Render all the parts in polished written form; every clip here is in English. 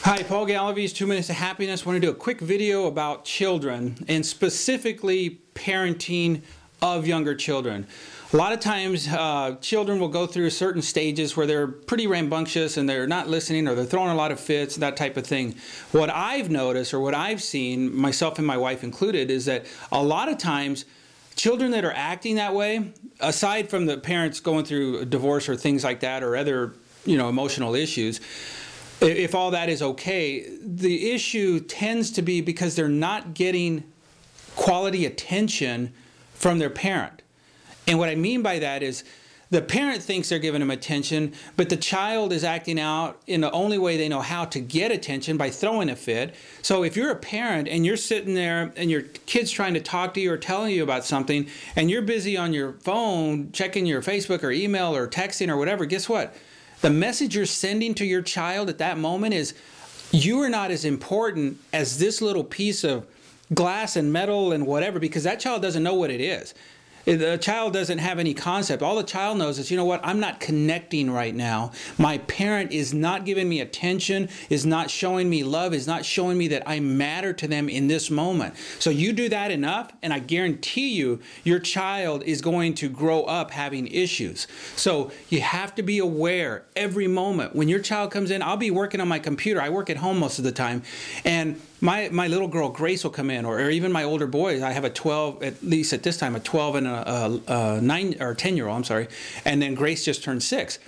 Hi, Paul Galaviz, 2 Minutes of Happiness. I want to do a quick video about children and specifically parenting of younger children. A lot of times children will go through certain stages where they're pretty rambunctious and they're not listening or they're throwing a lot of fits, that type of thing. What I've noticed or what I've seen, myself and my wife included, is that a lot of times children that are acting that way, aside from the parents going through a divorce or things like that or other emotional issues, if all that is okay, the issue tends to be because they're not getting quality attention from their parent. And what I mean by that is the parent thinks they're giving them attention, but the child is acting out in the only way they know how to get attention, by throwing a fit. So if you're a parent and you're sitting there and your kid's trying to talk to you or telling you about something and you're busy on your phone checking your Facebook or email or texting or whatever, guess what? The message you're sending to your child at that moment is, you are not as important as this little piece of glass and metal and whatever, because that child doesn't know what it is. The child doesn't have any concept. All the child knows is, you know what, I'm not connecting right now. My parent is not giving me attention, is not showing me love, is not showing me that I matter to them in this moment. So you do that enough, and I guarantee you, your child is going to grow up having issues. So you have to be aware every moment. When your child comes in, I'll be working on my computer. I work at home most of the time, and my little girl Grace will come in, or even my older boys. I have a 12, at least at this time, a 12 and a 9 or 10-year-old, I'm sorry, and then Grace just turned 6.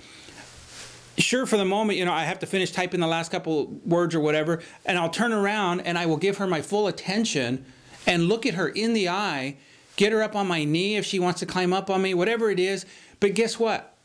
Sure, for the moment, I have to finish typing the last couple words or whatever, and I'll turn around and I will give her my full attention and look at her in the eye, get her up on my knee if she wants to climb up on me, whatever it is. But guess what?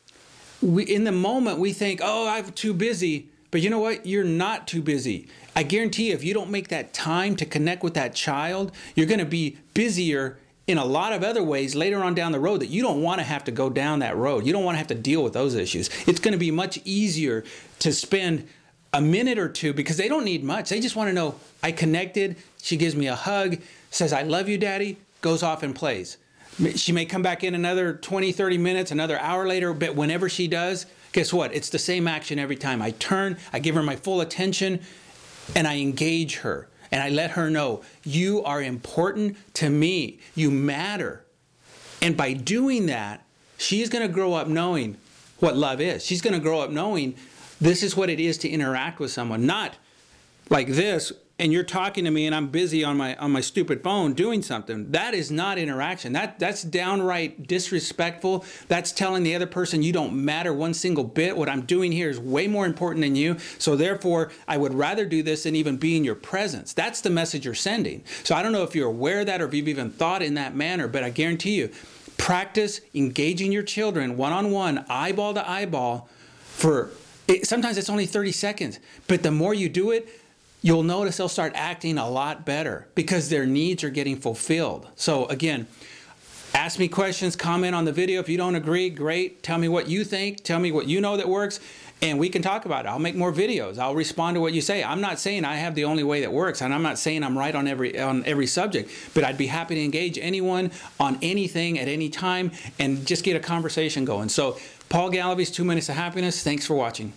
In the moment, we think, oh, I'm too busy. But you know what? You're not too busy. I guarantee you, if you don't make that time to connect with that child, you're going to be busier in a lot of other ways later on down the road that you don't want to have to go down that road. You don't want to have to deal with those issues. It's going to be much easier to spend a minute or two, because they don't need much. They just want to know, I connected, she gives me a hug, says, I love you, Daddy, goes off and plays. She may come back in another 20, 30 minutes, another hour later, but whenever she does, guess what? It's the same action every time. I turn, I give her my full attention, and I engage her. And I let her know, you are important to me. You matter. And by doing that, she's going to grow up knowing what love is. She's going to grow up knowing this is what it is to interact with someone. Not like this, and you're talking to me and I'm busy on my stupid phone doing something. That is not interaction. That's downright disrespectful. That's telling the other person you don't matter one single bit. What I'm doing here is way more important than you. So therefore, I would rather do this than even be in your presence. That's the message you're sending. So I don't know if you're aware of that or if you've even thought in that manner, but I guarantee you, practice engaging your children one-on-one, eyeball to eyeball, sometimes it's only 30 seconds. But the more you do it, you'll notice they'll start acting a lot better because their needs are getting fulfilled. So again, ask me questions, comment on the video. If you don't agree, great. Tell me what you think. Tell me what you know that works, and we can talk about it. I'll make more videos. I'll respond to what you say. I'm not saying I have the only way that works, and I'm not saying I'm right on every subject, but I'd be happy to engage anyone on anything at any time and just get a conversation going. So Paul Galaviz, 2 Minutes of Happiness. Thanks for watching.